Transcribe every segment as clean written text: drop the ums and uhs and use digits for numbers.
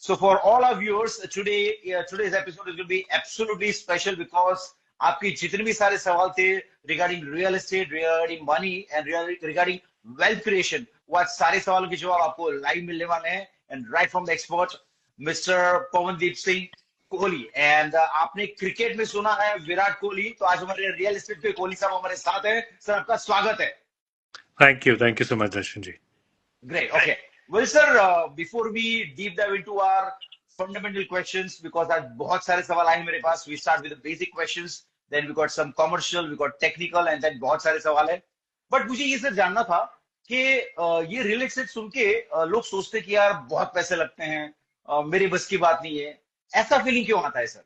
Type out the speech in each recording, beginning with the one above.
So for all our viewers, today's episode is going to be absolutely special because आपके जितने भी सारे सवाल थे regarding real estate, regarding money and regarding wealth creation, वो आज सारे सवालों के जवाब आपको लाइव मिलने वाले हैं and right from the expert, Mr. Pawandeep Singh Kohli. And आपने क्रिकेट में सुना है विराट कोहली, तो आज हमारे रियल एस्टेट पे कोहली साहब हमारे साथ हैं। सर आपका स्वागत है। Thank you so much, Darshan ji. Great. Okay. Well, sir, before we deep dive into our fundamental questions, because आज बहुत सारे सवाल आए हैं मेरे पास, we start with the basic questions, then we got some commercial, we got technical, and then बहुत सारे सवाल है। बट मुझे ये सर जानना था कि ये रियल एस्टेट सुन के लोग सोचते कि यार बहुत पैसे लगते हैं, मेरे बस की बात नहीं है, ऐसा फीलिंग क्यों आता है sir?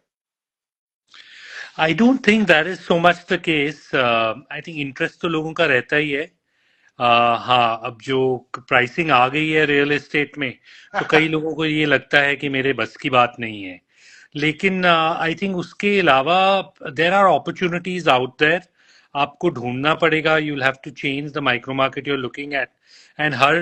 I don't think that is so much the case. I think interest तो लोगों का रहता ही है। हाँ, अब जो प्राइसिंग आ गई है रियल एस्टेट में, तो कई लोगों को ये लगता है कि मेरे बस की बात नहीं है। लेकिन आई थिंक उसके अलावा there are opportunities out there. आपको ढूंढना पड़ेगा। You will have to change the micro market you are looking at, and हर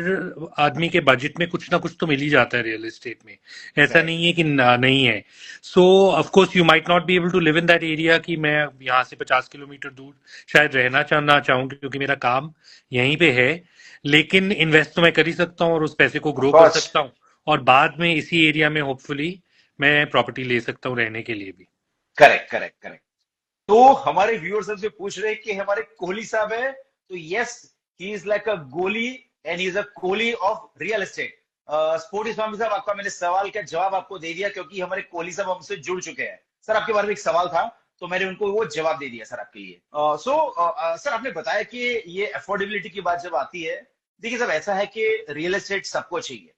आदमी के बजट में कुछ ना कुछ तो मिल ही जाता है रियल एस्टेट में। ऐसा नहीं है कि नहीं है। So of course you might not be able to live in that area कि मैं यहाँ से 50 किलोमीटर दूर शायद रहना चाहूँ क्योंकि मेरा काम यहीं पे है। लेकिन इन्वेस्ट तो मैं कर ही सकता हूँ और उस पैसे को ग्रो कर सकता हूँ, और बाद में इसी एरिया में होपफुली मैं प्रॉपर्टी ले सकता हूँ रहने के लिए भी। करेक्ट। तो हमारे व्यूअर्स हमसे पूछ रहे हैं कि हमारे कोहली साहब है, तो yes, he is like a गोली and he is a Kohli of real estate. Sporty Swami साहब, आपका मैंने सवाल का जवाब आपको दे दिया क्योंकि हमारे कोहली साहब हमसे जुड़ चुके हैं। सर आपके बारे में एक सवाल था तो मैंने उनको वो जवाब दे दिया सर आपके लिए। सर आपने बताया कि ये अफोर्डेबिलिटी की बात जब आती है, देखिए सब ऐसा है कि रियल एस्टेट सबको चाहिए।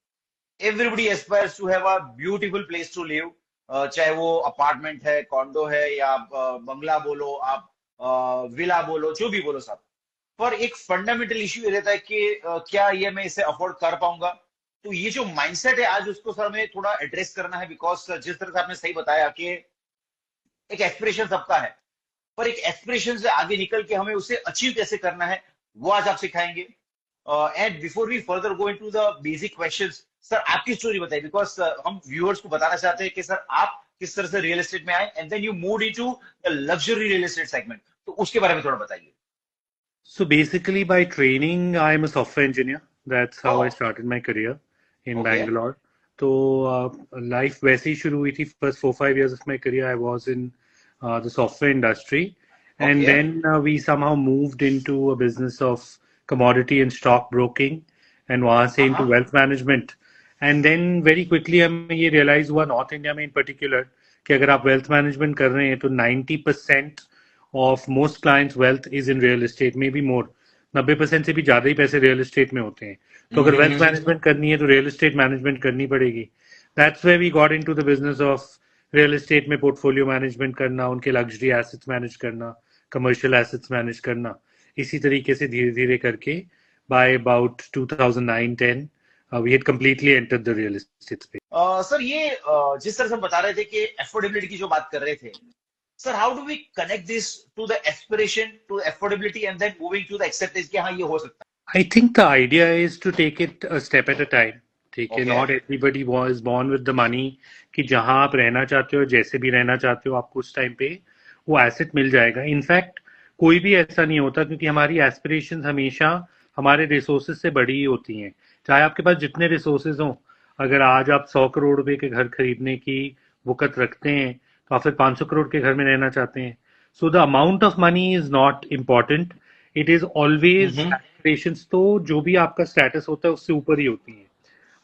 Everybody aspires to have a beautiful place to live, चाहे वो अपार्टमेंट है, कॉन्डो है, या बंगला बोलो, आप विला बोलो, जो भी बोलो सब। पर एक फंडामेंटल इश्यू ये रहता है कि क्या ये मैं इसे अफोर्ड कर पाऊंगा। तो ये जो माइंडसेट है आज उसको सर हमें थोड़ा एड्रेस करना है, बिकॉज जिस तरह से आपने सही बताया कि एक एस्पिरेशन सबका है, पर एक एस्पिरेशन से आगे निकल के हमें उसे अचीव कैसे करना है वो आज आप सिखाएंगे। And before we further go into the basic questions, sir आपकी स्टोरी बताइए, बिकॉज हम व्यूअर्स को बताना चाहते हैं कि सर आप किस तरह से रियल एस्टेट में आए and then you move into the luxury real estate segment, तो उसके बारे में थोड़ा बताइए। So basically by training I am a software engineer. That's how I started my career in Bangalore. तो life वैसे ही शुरू हुई थी। First 4-5 years of my career I was in the software industry, and then we somehow moved into a business of commodity and stock broking, and वहाँ से into wealth management. And then very quickly हमें ये realize हुआ north India में in particular कि अगर आप wealth management कर रहे हैं तो 90% of most clients wealth is in real estate, maybe more, 90% से भी ज्यादा ही पैसे रियल एस्टेट में होते हैं। तो अगर वेल्थ मैनेजमेंट करनी है तो रियल एस्टेट मैनेजमेंट करनी पड़ेगी। That's where we got into the business of real estate में पोर्टफोलियो मैनेजमेंट करना, उनके लग्जरी एसेट्स मैनेज करना, कमर्शियल एसेट्स मैनेज करना। इसी तरीके से धीरे धीरे करके by about 2009-10 we had completely entered the real estate space. सर ये जिस तरह से हम बता रहे थे कि अफोर्डेबिलिटी की जो बात कर रहे थे, Sir, how do we connect this to the aspiration, to affordability, and then moving to the acceptance कि हाँ ये हो सकता है? I think the idea is to take it a step at a time. ठीक है, not everybody was born with the money कि जहां आप रहना चाहते हो, जैसे भी रहना चाहते हो, आपको उस टाइम पे वो एसेट मिल जाएगा। इनफैक्ट कोई भी ऐसा नहीं होता, क्योंकि हमारी एस्पिरेशंस हमेशा हमारे रिसोर्सेज से बड़ी ही होती हैं। चाहे आपके पास जितने रिसोर्सेज हों, अगर आज आप 100 करोड़ रुपए के घर खरीदने की वक़्त रखते हैं तो आप फिर 500 करोड़ के घर में रहना चाहते हैं। So the amount of money is not important, it is always aspirations. तो जो भी आपका स्टेटस होता है उससे ऊपर ही होती है।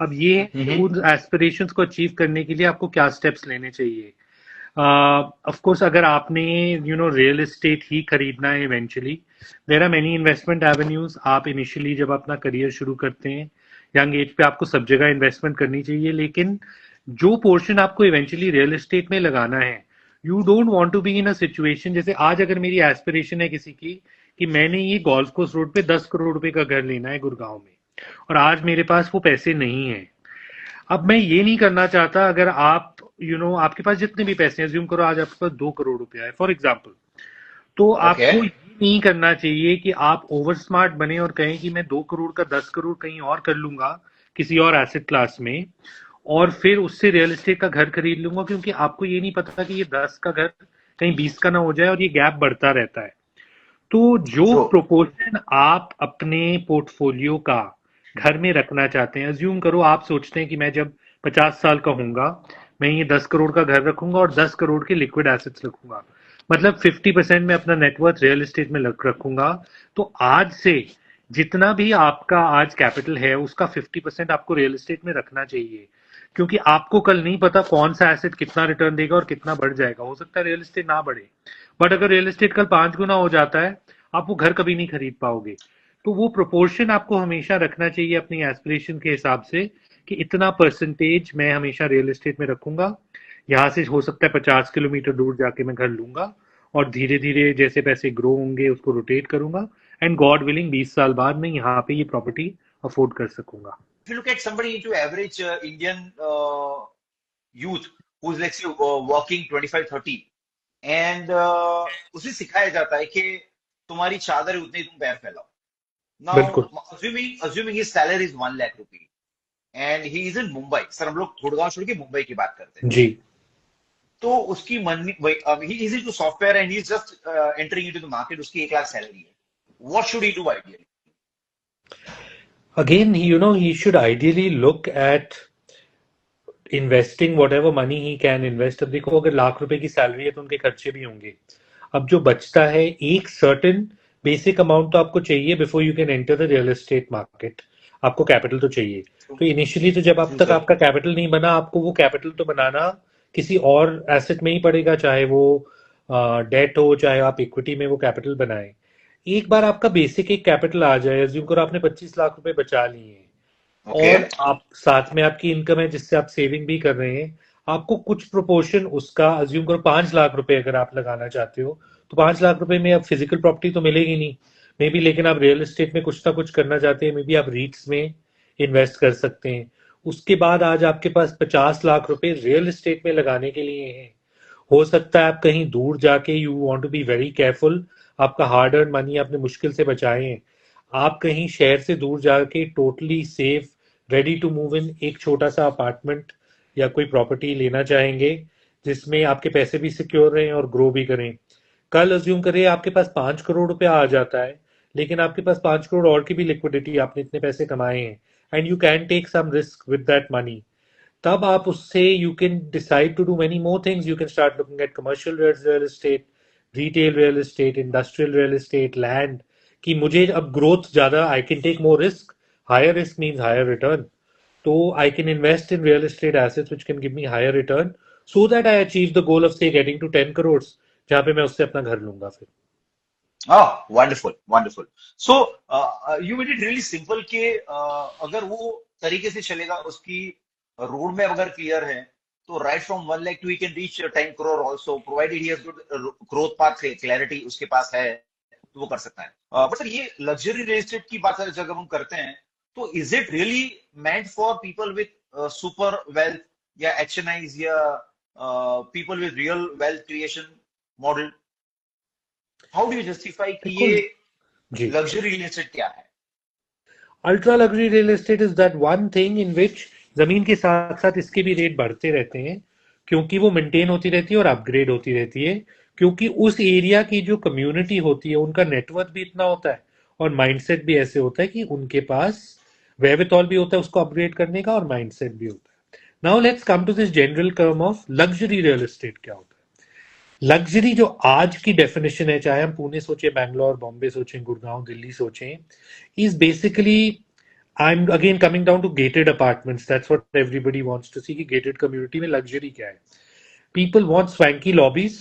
अब ये उन एस्पिरेशंस को अचीव करने के लिए आपको क्या स्टेप्स लेने चाहिए। ऑफ कोर्स अगर आपने रियल एस्टेट ही खरीदना है eventually, there are many investment avenues. आप इनिशियली जब अपना करियर शुरू करते हैं यंग एज पे, आपको सब जगह इन्वेस्टमेंट करनी चाहिए, लेकिन जो पोर्शन आपको इवेंचुअली रियल एस्टेट में लगाना है, you don't want to be in a situation जैसे आज अगर मेरी एस्पिरेशन है किसी की कि मैंने ये गोल्फ कोर्स रोड पे 10 करोड़ रुपए का घर लेना है गुड़गांव में, और आज मेरे पास वो पैसे नहीं है। अब मैं ये नहीं करना चाहता। अगर आप आपके पास जितने भी पैसे हैं, अज्यूम करो आज आपके पास 2 करोड़ रुपया है फॉर एग्जाम्पल, तो आपको ये नहीं करना चाहिए कि आप ओवर स्मार्ट बने और कहें कि मैं 2 करोड़ का 10 करोड़ कहीं और कर लूंगा किसी और एसेट क्लास में, और फिर उससे रियल एस्टेट का घर खरीद लूंगा, क्योंकि आपको ये नहीं पता कि ये 10 का घर कहीं 20 का ना हो जाए, और ये गैप बढ़ता रहता है। तो जो ट्रू। प्रोपोर्शन आप अपने पोर्टफोलियो का घर में रखना चाहते हैं, अज्यूम करो आप सोचते हैं कि मैं जब 50 साल का हूंगा, मैं ये 10 करोड़ का घर रखूंगा और 10 करोड़ के लिक्विड एसेट्स रखूंगा, मतलब 50% में अपना नेटवर्थ रियल एस्टेट में रखूंगा। तो आज से जितना भी आपका आज कैपिटल है उसका 50% आपको रियल एस्टेट में रखना चाहिए, क्योंकि आपको कल नहीं पता कौन सा एसेट कितना रिटर्न देगा और कितना बढ़ जाएगा। हो सकता है रियल एस्टेट ना बढ़े, बट अगर रियल एस्टेट कल 5 गुना हो जाता है, आप वो घर कभी नहीं खरीद पाओगे। तो वो प्रोपोर्शन आपको हमेशा रखना चाहिए अपनी एस्पिरेशन के हिसाब से, कि इतना परसेंटेज मैं हमेशा रियल एस्टेट में रखूंगा। यहाँ से हो सकता है 50 किलोमीटर दूर जाके मैं घर लूंगा, और धीरे धीरे जैसे पैसे ग्रो होंगे उसको रोटेट करूंगा, एंड गॉड विलिंग 20 साल बाद मैं यहाँ पे ये प्रॉपर्टी अफोर्ड कर सकूंगा। If you look at somebody into average Indian youth who's let's say working 25-30 and उसे सिखाया जाता है कि तुम्हारी चादर है उतनी तुम पैर फैलाओ। बिल्कुल। Now assuming his salary is 1 lakh rupee and he is in Mumbai, sir हम लोग गुड़गांव छोड़ के मुंबई की बात करते हैं, जी। तो उसकी money he is into software and he is just entering into the market, उसकी 1 लाख सैलरी है, what should he do ideally? Again, he should ideally look at investing what ever money he can invest. अब देखो, अगर लाख रुपए की salary है तो उनके खर्चे भी होंगे। अब जो बचता है, एक सर्टेन बेसिक अमाउंट तो आपको चाहिए before you can enter the real estate market. आपको कैपिटल तो चाहिए। तो इनिशियली तो जब अब True, तक sir. आपका कैपिटल नहीं बना, आपको वो कैपिटल तो बनाना किसी और एसेट में ही पड़ेगा, चाहे वो डेट हो, चाहे आप इक्विटी में वो कैपिटल बनाए। एक बार आपका बेसिक एक कैपिटल आ जाए, अज्यूम करो आपने 25 लाख रुपए बचा लिए हैं, और Okay. आप साथ में आपकी इनकम है जिससे आप सेविंग भी कर रहे हैं, आपको कुछ प्रोपोर्शन उसका, अज्यूम करो 5 लाख रुपए अगर आप लगाना चाहते हो, तो 5 लाख रुपए में अब फिजिकल प्रॉपर्टी तो मिलेगी नहीं मे बी, लेकिन आप रियल एस्टेट में कुछ ना कुछ करना चाहते हैं, मे बी आप रीट्स में इन्वेस्ट कर सकते हैं। उसके बाद आज आपके पास 50 लाख रुपए रियल एस्टेट में लगाने के लिए हैं। हो सकता है आप कहीं दूर जाके, you want to be very careful, आपका हार्ड अर्न मनी आपने मुश्किल से बचाए हैं, आप कहीं शहर से दूर जाके totally safe, ready to move in एक छोटा सा अपार्टमेंट या कोई प्रॉपर्टी लेना चाहेंगे, जिसमें आपके पैसे भी सिक्योर रहें और ग्रो भी करें। कल अज्यूम करिए आपके पास 5 करोड़ रुपया आ जाता है, लेकिन आपके पास 5 करोड़ और की भी लिक्विडिटी, आपने इतने पैसे कमाए हैं, and you can take some risk with that money. तब आप उससे you can decide to do many more things. You can start looking at commercial real estate, retail real estate, industrial real estate, land, कि मुझे अब growth ज्यादा, I can take more risk, higher risk means higher return, तो I can invest in real estate assets which can give me higher return, so that I achieve the goal of से getting to 10 crore, जहां पे मैं उससे अपना घर लूंगा फिर। Oh, wonderful, wonderful. So, you made it really simple कि अगर वो तरीके से चलेगा, उसकी रोड मैप अगर क्लियर है, तो right from 1 lakh to he can reach 10 crore also, provided he has good growth path, clarity उसके पास है, तो वो कर सकता है। बट सर, ये लग्जरी रियल एस्टेट की बात जब हम करते हैं, तो is it really meant for people with super wealth या एचएनआईज या people with real wealth creation model? How do you justify कि देखो ये जी, लग्जरी रियल एस्टेट क्या है? Ultra luxury real estate is that one thing in which जमीन के साथ साथ इसके भी रेट बढ़ते रहते हैं, क्योंकि वो मेंटेन होती रहती है और अपग्रेड होती रहती है, क्योंकि उस एरिया की जो कम्युनिटी होती है उनका नेटवर्क भी इतना होता है, और माइंडसेट भी ऐसे होता है कि उनके पास वेवितौल भी होता है उसको अपग्रेड करने का, और माइंडसेट भी होता है। Now let's come to this general term of luxury real estate क्या होता है। लग्जरी जो आज की डेफिनेशन है, चाहे हम पुणे सोचे, बैंगलोर, बॉम्बे सोचें, गुड़गांव, दिल्ली सोचें, is basically, I'm again coming down to gated apartments. That's what everybody wants to see कि gated community में luxury क्या है। People want swanky lobbies,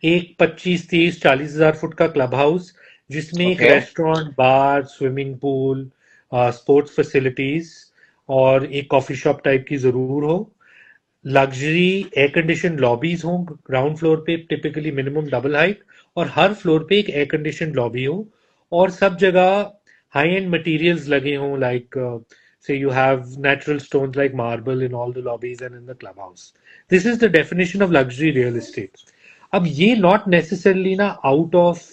एक 25, 30, 40 हजार फुट का क्लब हाउस जिसमें एक ओके। रेस्टोरेंट, बार, स्विमिंग पूल, स्पोर्ट्स फैसिलिटीज और एक कॉफी शॉप टाइप की जरूर हो। लग्जरी एयर कंडीशन लॉबीज हों ग्राउंड फ्लोर पे, टिपिकली मिनिमम डबल हाइट, और हर फ्लोर पे एक एयर कंडीशन लॉबी हो, और सब जगह हाई एंड मटेरियल्स लगे हों, like say you have natural stones like marble in all the lobbies and in the clubhouse. This is the definition of luxury real estate. अब ये नॉट नेसेसरली ना out of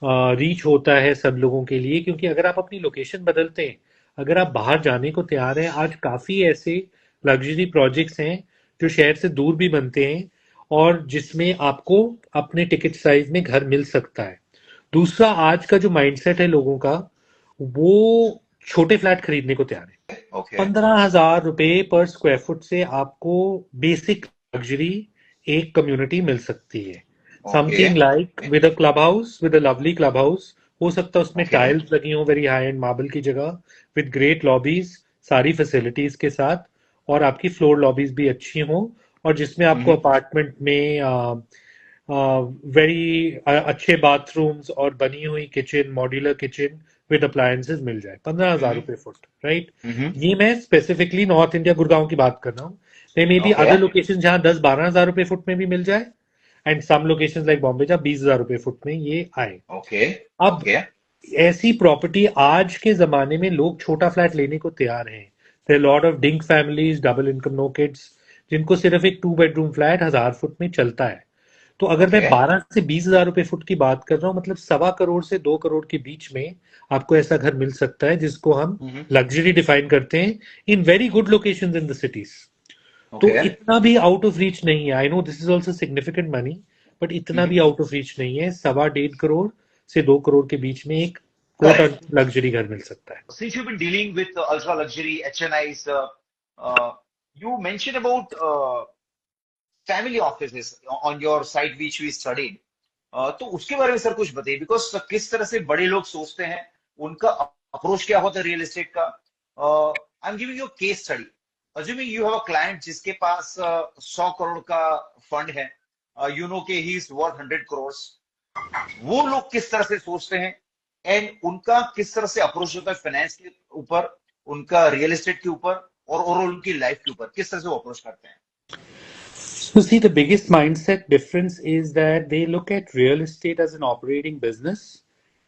reach होता है सब लोगों के लिए, क्योंकि अगर आप अपनी लोकेशन बदलते हैं, अगर आप बाहर जाने को तैयार हैं, आज काफी ऐसे लग्जरी प्रोजेक्ट्स हैं जो शहर से दूर भी बनते हैं और जिसमें आपको अपने टिकट साइज में घर मिल सकता है। दूसरा, आज का जो माइंडसेट है लोगों का, वो छोटे फ्लैट खरीदने को तैयार है। ओके 15,000 रुपए पर स्क्वायर फुट से आपको बेसिक लग्जरी एक कम्युनिटी मिल सकती है। Okay something like with a club house, with a lovely club house, हो सकता है उसमें ओके टाइल्स लगी हो वेरी हाई एंड मार्बल की जगह, विद ग्रेट लॉबीज, सारी फैसिलिटीज के साथ, और आपकी फ्लोर लॉबीज भी अच्छी हो, और जिसमें आपको अपार्टमेंट में वेरी अच्छे बाथरूम्स और बनी हुई kitchen, modular kitchen with appliances मिल जाए। 15,000 रुपए फुट, राइट? ये मैं स्पेसिफिकली नॉर्थ इंडिया गुड़गांव की बात कर रहा हूँ। May be okay other location जहां 10-12,000 रुपए फुट में भी मिल जाए, and some location like Bombay जहां 20,000 रुपए फुट में ये आए। ओके अब ओके ऐसी प्रॉपर्टी आज के जमाने में लोग छोटा फ्लैट लेने को तैयार हैं। There lot of dink families, double income, no kids, जिनको सिर्फ एक 2 बेडरूम फ्लैट 1,000 फुट में चलता है। तो अगर मैं ओके 12 से 20,000 रुपए फुट की बात कर रहा हूँ, मतलब 1.25 करोड़ से 2 करोड़ के बीच में आपको ऐसा घर मिल सकता है जिसको हम लग्जरी डिफाइन करते हैं, in very good locations in the cities. तो ओके इतना भी आउट ऑफ रीच नहीं है। I know this is also significant money, but इतना भी आउट ऑफ रीच नहीं है। 1.25 करोड़ से 2 करोड़ के बीच में एक कोट करेक्ट लग्जरी घर मिल सकता है। since you've been dealing with ultra luxury HNIs, you mentioned about family offices on your site which we studied. तो उसके बारे में सर कुछ बताइए, बिकॉज किस तरह से बड़े लोग सोचते हैं, उनका अप्रोच क्या होता है रियल एस्टेट का। I am giving you case study. Assuming you have a client जिसके पास 100 करोड़ का फंड है, यू नो के ही इज वर्थ 100 करोड़। वो लोग किस तरह से सोचते हैं एंड उनका किस तरह से अप्रोच होता है फाइनेंस के ऊपर, उनका रियल एस्टेट के ऊपर और ओवरऑल उनकी लाइफ के ऊपर, किस तरह से वो अप्रोच करते हैं। So, see, the biggest mindset difference is that they look at real estate as an operating business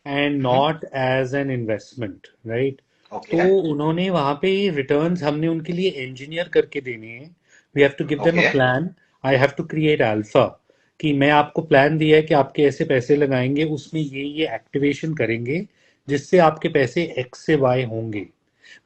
and not as an investment, right? तो ओके उन्होंने वहां पे रिटर्न्स हमने उनके लिए इंजीनियर करके देने हैं। We have to give them a okay plan. I have to create alpha, कि मैं आपको प्लान दिया है कि आपके ऐसे पैसे लगाएंगे, उसमें ये एक्टिवेशन करेंगे जिससे आपके पैसे एक्स से वाई होंगे।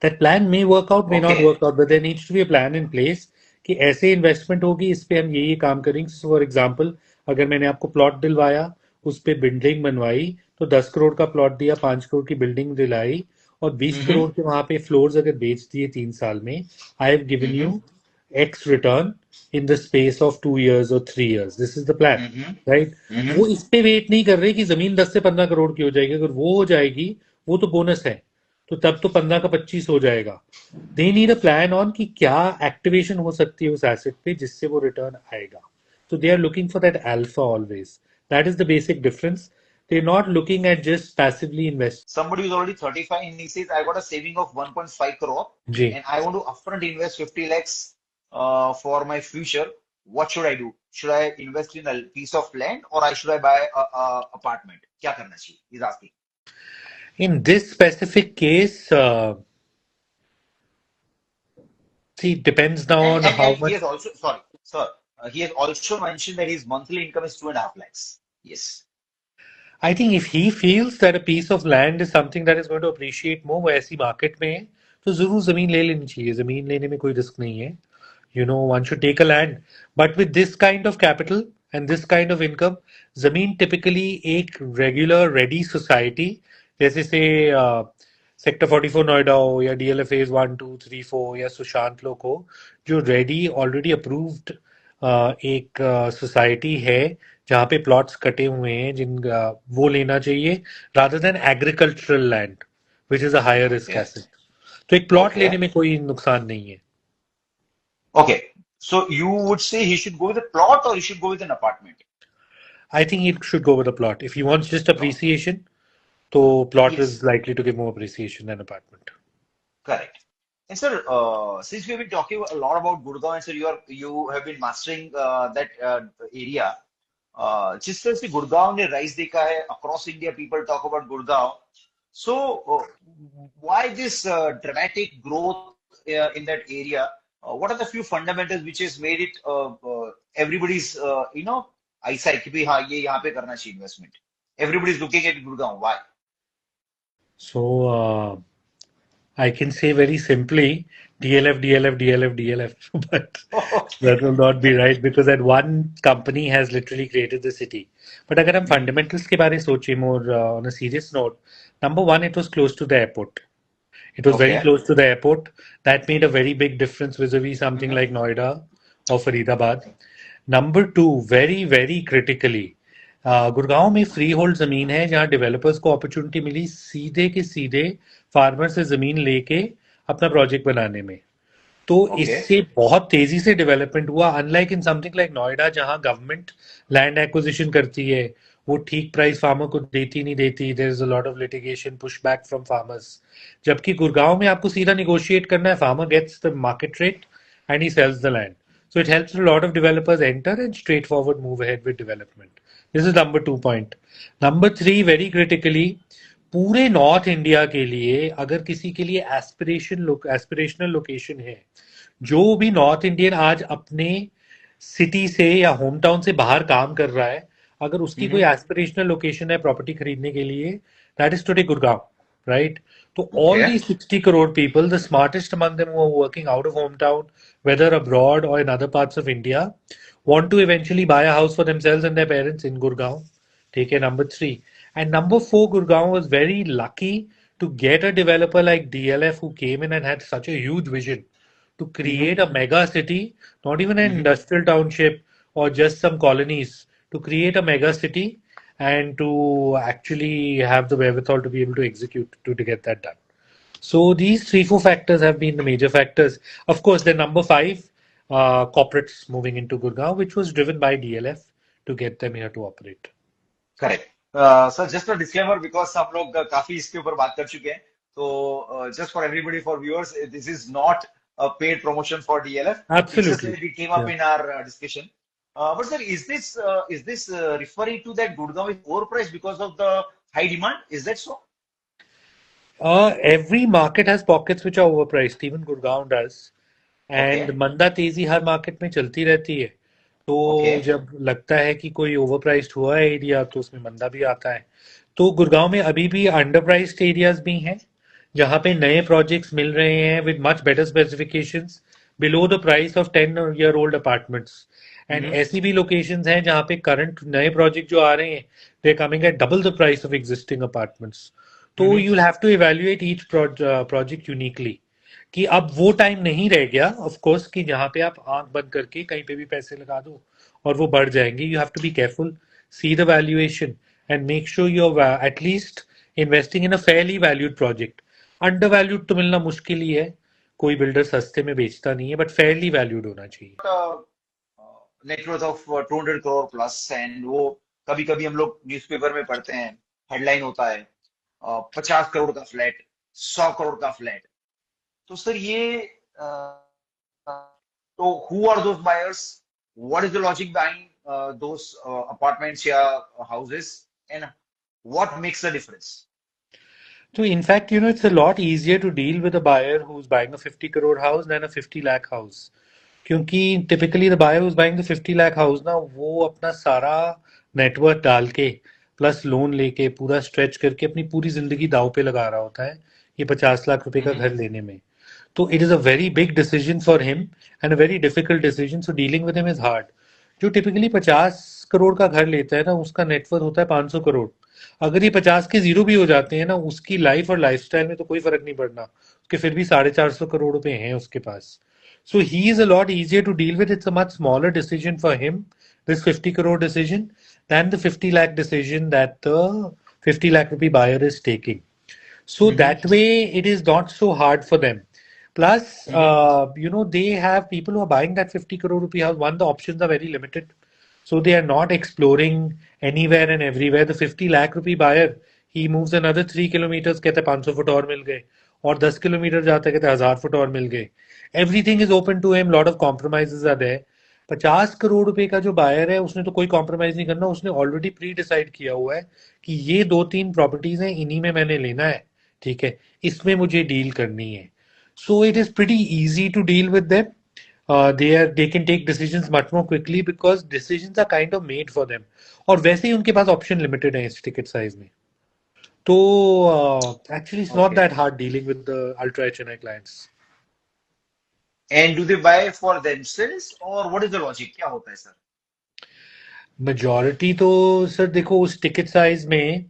That plan may work out, may okay not work out, but there needs to be a plan in place कि ऐसे इन्वेस्टमेंट होगी, इस पे हम ये काम करेंगे। फॉर एग्जांपल, अगर मैंने आपको प्लॉट दिलवाया, उस पे बिल्डिंग बनवाई, तो 10 करोड़ का प्लॉट दिया, 5 करोड़ की बिल्डिंग दिलाई, और 20 करोड़ के वहां पे फ्लोर्स अगर बेच दिए 3 साल में, I have given you x return in the space of 2 years और 3 years। This is the plan, right? वो इस पे वेट नहीं कर रहे कि जमीन 10 से 15 करोड़ की हो जाएगी। अगर वो हो जाएगी, वो तो बोनस है, तो तब तो 15 का 25 हो जाएगा। They need a plan on कि क्या एक्टिवेशन हो सकती है उस एसेट पे जिससे वो रिटर्न आएगा। तो they are looking for that alpha always. That is the basic difference. They are not looking at just passively invest. Somebody who's already 35 and he says, I got a saving of 1.5 crore जी, and I want to upfront invest 50 lakhs for my future. What should I do? Should I invest in a piece of land or I should I buy a apartment? क्या करना चाहिए? He's asking. In this specific case, see, depends now And on and how and he much. has also, sorry, sir, he has also mentioned that his monthly income is 2.5 lakhs. Yes. I think if he feels that a piece of land is something that is going to appreciate more, वो ऐसी market में है, तो जरूर जमीन ले लेनी चाहिए। जमीन लेने में कोई रिस्क नहीं है। One should take a land, but with this kind of capital and this kind of income, जमीन typically एक regular ready society, जैसे से सेक्टर 44 नोएडा हो या DLF phase 1, 2, 3, 4 या सुशांत लोक हो, जो रेडी ऑलरेडी अप्रूव्ड एक सोसाइटी है जहाँ पे प्लॉट्स कटे हुए हैं, वो लेना चाहिए, rather than agricultural land which is a higher risk Okay. Asset. तो एक प्लॉट Okay. लेने में कोई नुकसान नहीं है। Okay. So you would say he should go with a plot or he should go with an apartment? I think he should go with a plot. If he wants just Plot. appreciation, तो plot is Yes. likely to give more appreciation than apartment. Correct. And sir, since we have been talking a lot about Gurgaon, and sir, you have been mastering that area. जिस तरह से गुड़गांव ने rise देखा है, across India people talk about Gurgaon. So why this dramatic growth in that area? What are the few fundamentals which has made it everybody's eyesight कि भाई हाँ ये यहाँ पे करना चाहिए investment. Everybody is looking at Gurgaon. Why? So I can say very simply DLF, DLF, DLF, DLF, but Okay. that will not be right because that one company has literally created the city. But अगर हम Hmm. fundamentals के बारे में सोचें more on a serious note, number one, it was close to the airport. It was very Okay. close to the airport. That made a very big difference vis-a-vis something Hmm. like Noida or Faridabad. Number two very very critically Gurgaon में free hold जमीन है जहां developers को opportunity मिली सीधे के सीधे farmer से जमीन लेके अपना प्रोजेक्ट बनाने में तो Okay. इससे बहुत तेजी से डेवलपमेंट हुआ unlike in something like Noida जहां गवर्नमेंट लैंड एक्विजिशन करती है वो ठीक प्राइस फार्मर को देती नहीं देती there is a lot of litigation push back from farmers जबकि गुड़गांव में आपको सीधा निगोशिएट करना है farmer gets the market rate and he sells the land so it helps a lot of developers enter and straightforward move ahead with development. This is number 2 point. Number 3 very critically पूरे north India के लिए अगर किसी के लिए aspirational location है जो भी नॉर्थ इंडियन आज अपने सिटी से या होम टाउन से बाहर काम कर रहा है अगर उसकी कोई Hmm. एस्पिरेशनल लोकेशन है प्रॉपर्टी खरीदने के लिए that is today Gurgaon right तो all Okay. The 60 crore people the smartest among them who are working out of hometown whether abroad or in other parts of India want to eventually buy a house for themselves and their parents in Gurgaon. Take care, number three. And number four, Gurgaon was very lucky to get a developer like DLF who came in and had such a huge vision to Hmm. create a mega city, not even an Hmm. industrial township or just some colonies, to create a mega city and to actually have the wherewithal to be able to execute to get that done. So these three, four factors have been the major factors. Of course, the number five, corporates moving into Gurgaon, which was driven by DLF to get them here to operate. Correct sir just a disclaimer because हम लोग काफी इसके ऊपर बात कर चुके हैं तो just for everybody for viewers this is not a paid promotion for DLF. It's just Absolutely. that it came up Yeah. in our discussion. But sir, is this referring to that Gurgaon is overpriced because of the high demand? Is that so? Every market has pockets which are overpriced. Even Gurgaon does. And Okay, मंदा तेजी हर market में चलती रहती है तो okay. जब लगता है कि कोई ओवरप्राइस्ड हुआ है एरिया तो उसमें मंदा भी आता है तो गुड़गांव में अभी भी अंडरप्राइज्ड एरियाज भी हैं जहां पे नए प्रोजेक्ट्स मिल रहे हैं with much better specifications below the price of 10 year old apartments and Mm-hmm. ऐसी भी लोकेशंस हैं जहां पे करंट नए प्रोजेक्ट जो आ रहे हैं they coming at double the price of existing apartments तो Mm-hmm. You will have to evaluate each project uniquely कि अब वो टाइम नहीं रह गया ऑफ कोर्स कि जहां पे आप आंख बंद करके कहीं पे भी पैसे लगा दो और वो बढ़ जाएंगे you have to be careful see the valuation and make sure you are at least investing in a fairly valued project undervalued तो मिलना मुश्किल ही है कोई बिल्डर सस्ते में बेचता नहीं है बट फेयरली वैल्यूड होना चाहिए net worth of 200 crore plus and वो कभी कभी हम लोग न्यूज़पेपर में पढ़ते हैं हेडलाइन होता है 50 करोड़ का फ्लैट 100 करोड़ का फ्लैट तो सर ये तो who are those buyers? What is the logic behind those apartments या houses? And what makes the difference? So in fact, it's a lot easier to deal with a buyer who's buying a 50 crore house than a 50 lakh house. क्योंकि typically the buyer who's buying the 50 lakh house ना वो अपना सारा network डाल के plus lone लेके पूरा stretch करके अपनी पूरी जिंदगी दाव पे लगा रहा होता है ये 50 लाख रुपए का Mm-hmm. घर लेने में तो it is a very big decision for him and a very difficult decision so dealing with him is hard जो टिपिकली 50 करोड़ का घर लेता है ना उसका नेटवर्थ होता है 500 करोड़ अगर ये 50 के जीरो भी हो जाते हैं ना उसकी लाइफ और लाइफस्टाइल में तो कोई फर्क नहीं पड़ना उसके फिर भी 450 करोड़ रुपए हैं उसके पास so he is a lot easier to deal with. It's a much smaller decision for him, this 50 crore decision, than the 50 lakh decision that the 50 lakh rupee buyer is taking. So Mm-hmm. that way, it is not so hard for them. Plus, Mm-hmm. they have people who are buying that 50 crore rupee house. One, the options are very limited. So they are not exploring anywhere and everywhere. The 50 lakh rupee buyer, he moves another 3 kilometers, कहता है 500 foot और मिल गए और 10 kilometre जाता है कहता है 1000 फुट और मिल गए everything is open to him lot of compromises are there 50 crore रुपए का जो बायर है उसने तो कोई कॉम्प्रोमाइज नहीं करना उसने ऑलरेडी प्री डिसाइड किया हुआ है कि ये दो तीन प्रॉपर्टीज हैं इन्हीं में मैंने लेना है ठीक है इसमें मुझे डील करनी है so it is pretty easy to deal with them they can take decisions much more quickly because decisions are kind of made for them और वैसे ही उनके पास ऑप्शन लिमिटेड है इस टिकट साइज में तो actually it's not Okay. that hard dealing with the ultra HNI clients. And do they buy for themselves or what is the logic? क्या होता है सर? मेजॉरिटी तो सर देखो उस टिकट साइज में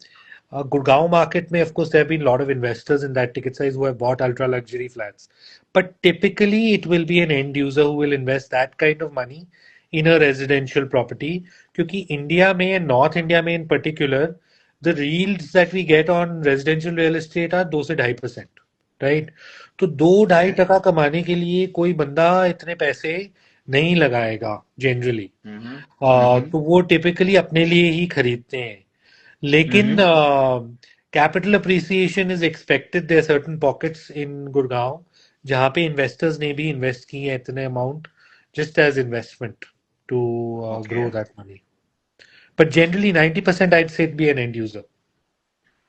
गुड़गांव मार्केट में of course there have been lot of investors in that ticket size who have bought ultra luxury flats but typically it will be an end user who will invest that kind of money in a residential property क्योंकि India में and north India में in particular the yields that we get on residential real estate are 2 से 2.5%, right? तो 2-2.5% कमाने के लिए कोई बंदा इतने पैसे नहीं लगाएगा जनरली। हम्म हम्म तो वो टिपिकली अपने लिए ही खरीदते हैं लेकिन hmm capital appreciation is expected there certain pockets in Gurgaon जहाँ पे इन्वेस्टर्स ने भी इन्वेस्ट किए हैं इतने amount just as investment to okay grow that money but generally 90% I'd say it'd be an end user